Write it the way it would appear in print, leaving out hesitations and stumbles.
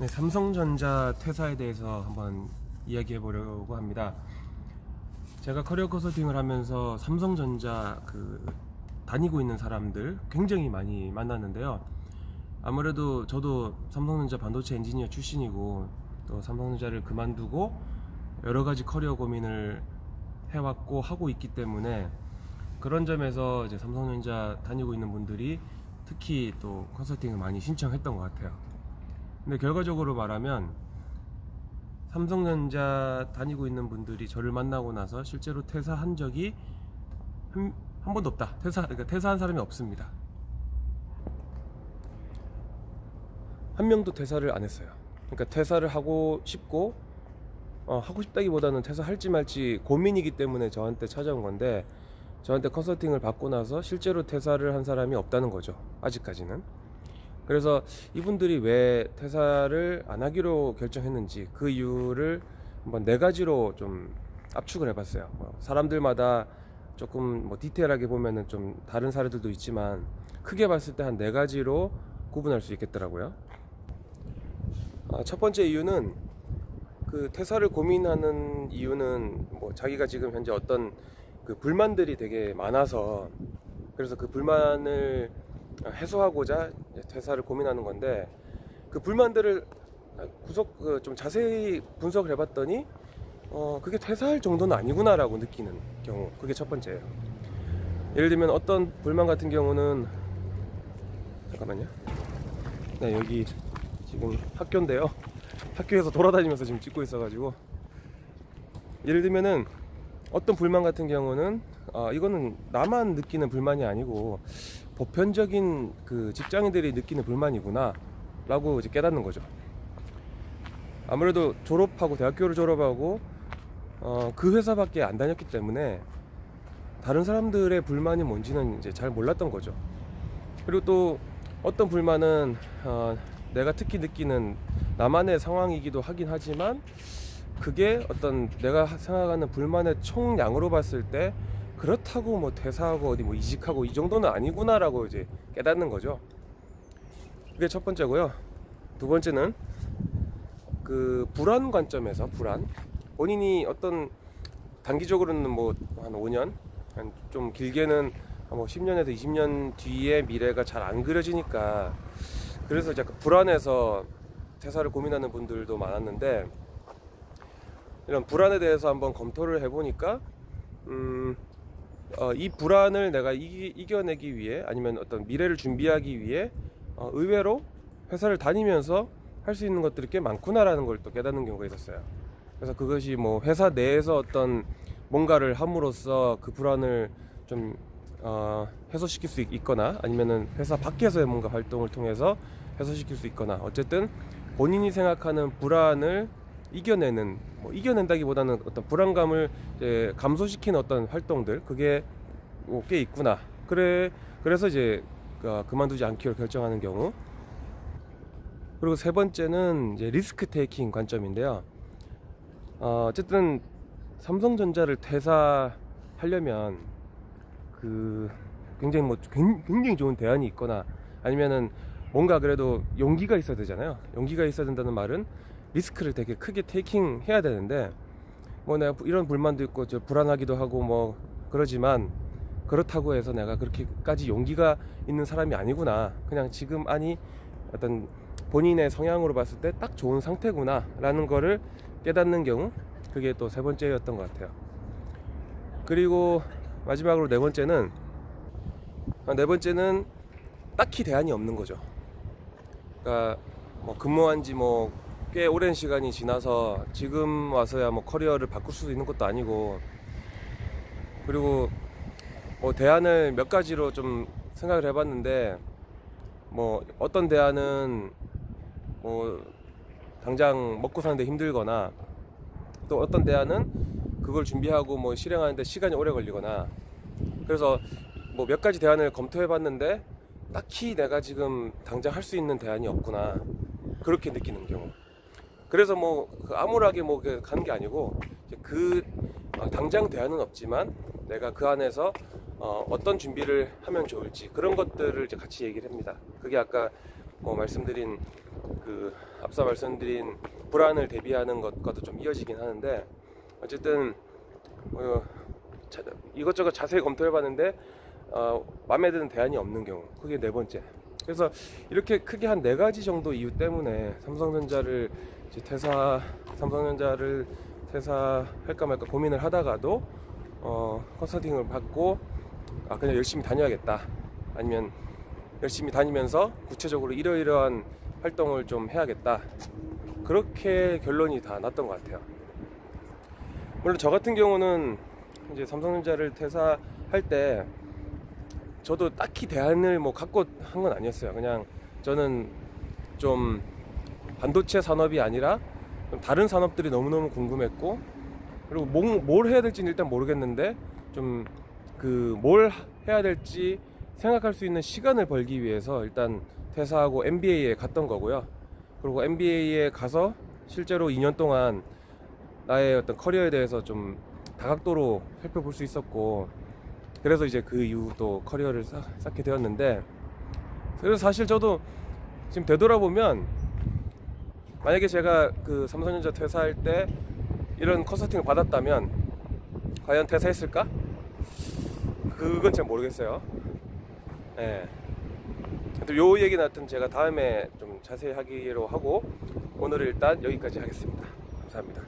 네, 삼성전자 퇴사에 대해서 한번 이야기해 보려고 합니다. 제가 커리어 컨설팅을 하면서 삼성전자 다니고 있는 사람들 굉장히 많이 만났는데요. 아무래도 저도 삼성전자 반도체 엔지니어 출신이고 또 삼성전자를 그만두고 여러 가지 커리어 고민을 해왔고 하고 있기 때문에 그런 점에서 이제 삼성전자 다니고 있는 분들이 특히 또 컨설팅을 많이 신청했던 것 같아요. 근데 결과적으로 말하면 삼성전자 다니고 있는 분들이 저를 만나고 나서 실제로 퇴사한 적이 한 번도 없다. 그러니까 퇴사한 사람이 없습니다. 한 명도 퇴사를 안 했어요. 그러니까 퇴사를 하고 싶고 하고 싶다기보다는 퇴사할지 말지 고민이기 때문에 저한테 찾아온 건데, 저한테 컨설팅을 받고 나서 실제로 퇴사를 한 사람이 없다는 거죠, 아직까지는. 그래서 이분들이 왜 퇴사를 안 하기로 결정했는지 그 이유를 한번 4가지로 좀 압축을 해봤어요. 사람들마다 조금 디테일하게 보면은 좀 다른 사례들도 있지만 크게 봤을 때 한 4가지로 구분할 수 있겠더라고요. 첫 번째 이유는 퇴사를 고민하는 이유는 자기가 지금 현재 어떤 불만들이 되게 많아서, 그래서 그 불만을 해소하고자 퇴사를 고민하는 건데, 그 불만들을 좀 자세히 분석을 해봤더니 그게 퇴사할 정도는 아니구나 라고 느끼는 경우, 그게 첫 번째예요. 예를 들면 어떤 불만 같은 경우는, 잠깐만요. 네, 여기 지금 학교인데요. 학교에서 돌아다니면서 지금 찍고 있어가지고, 예를 들면은 어떤 불만 같은 경우는 이거는 나만 느끼는 불만이 아니고 보편적인 직장인들이 느끼는 불만이구나 라고 이제 깨닫는 거죠. 아무래도 대학교를 졸업하고 그 회사밖에 안 다녔기 때문에 다른 사람들의 불만이 뭔지는 이제 잘 몰랐던 거죠. 그리고 또 어떤 불만은 내가 특히 느끼는 나만의 상황이기도 하긴 하지만, 그게 어떤 내가 생각하는 불만의 총량으로 봤을 때 그렇다고 퇴사하고 어디 이직하고 이 정도는 아니구나 라고 이제 깨닫는 거죠. 그게 첫 번째고요. 두 번째는 불안 관점에서, 본인이 어떤 단기적으로는 한 5년, 좀 길게는 10년에서 20년 뒤의 미래가 잘 안 그려지니까, 그래서 약간 불안해서 퇴사를 고민하는 분들도 많았는데, 이런 불안에 대해서 한번 검토를 해보니까 이 불안을 내가 이겨내기 위해, 아니면 어떤 미래를 준비하기 위해 의외로 회사를 다니면서 할 수 있는 것들이 꽤 많구나라는 걸 또 깨닫는 경우가 있었어요. 그래서 그것이 회사 내에서 어떤 뭔가를 함으로써 그 불안을 좀 해소시킬 수 있거나, 아니면은 회사 밖에서의 뭔가 활동을 통해서 해소시킬 수 있거나, 어쨌든 본인이 생각하는 불안을 이겨낸다기보다는 어떤 불안감을 이제 감소시키는 어떤 활동들, 그게 꽤 있구나. 그래서 이제 그만두지 않기로 결정하는 경우. 그리고 세 번째는 이제 리스크 테이킹 관점인데요. 어쨌든 삼성전자를 퇴사하려면 굉장히 좋은 대안이 있거나, 아니면은 뭔가 그래도 용기가 있어야 되잖아요. 용기가 있어야 된다는 말은 리스크를 되게 크게 테이킹 해야 되는데, 내가 이런 불만도 있고 불안하기도 하고 그러지만, 그렇다고 해서 내가 그렇게까지 용기가 있는 사람이 아니구나, 그냥 지금 어떤 본인의 성향으로 봤을 때 딱 좋은 상태구나 라는 거를 깨닫는 경우, 그게 또 세 번째였던 것 같아요. 그리고 마지막으로 네 번째는 딱히 대안이 없는 거죠. 그러니까 근무한 지 꽤 오랜 시간이 지나서 지금 와서야 커리어를 바꿀 수도 있는 것도 아니고, 그리고 대안을 몇 가지로 좀 생각을 해봤는데, 어떤 대안은 당장 먹고 사는데 힘들거나, 또 어떤 대안은 그걸 준비하고 실행하는데 시간이 오래 걸리거나, 그래서 몇 가지 대안을 검토해봤는데 딱히 내가 지금 당장 할 수 있는 대안이 없구나, 그렇게 느끼는 경우. 그래서 암울하게 가는 게 아니고, 당장 대안은 없지만 내가 그 안에서 어떤 준비를 하면 좋을지, 그런 것들을 이제 같이 얘기를 합니다. 그게 아까 말씀드린 앞서 말씀드린 불안을 대비하는 것과도 좀 이어지긴 하는데, 어쨌든 이것저것 자세히 검토해봤는데 마음에 드는 대안이 없는 경우, 그게 네 번째. 그래서 이렇게 크게 한 네 가지 정도 이유 때문에 삼성전자를 퇴사할까 말까 고민을 하다가도 컨설팅을 받고 그냥 열심히 다녀야겠다, 아니면 열심히 다니면서 구체적으로 이러이러한 활동을 좀 해야겠다, 그렇게 결론이 다 났던 것 같아요. 물론 저 같은 경우는 이제 삼성전자를 퇴사할 때 저도 딱히 대안을 갖고 한 건 아니었어요. 그냥 저는 좀 반도체 산업이 아니라 좀 다른 산업들이 너무너무 궁금했고, 그리고 뭘 해야 될지는 일단 모르겠는데 좀 뭘 해야 될지 생각할 수 있는 시간을 벌기 위해서 일단 퇴사하고 MBA에 갔던 거고요. 그리고 MBA에 가서 실제로 2년 동안 나의 어떤 커리어에 대해서 좀 다각도로 살펴볼 수 있었고, 그래서 이제 그 이후 또 커리어를 쌓게 되었는데, 그래서 사실 저도 지금 되돌아보면 만약에 제가 삼성전자 퇴사할 때 이런 컨설팅을 받았다면 과연 퇴사했을까? 그건 잘 모르겠어요. 예. 요 얘기는 하여튼 제가 다음에 좀 자세히 하기로 하고, 오늘은 일단 여기까지 하겠습니다. 감사합니다.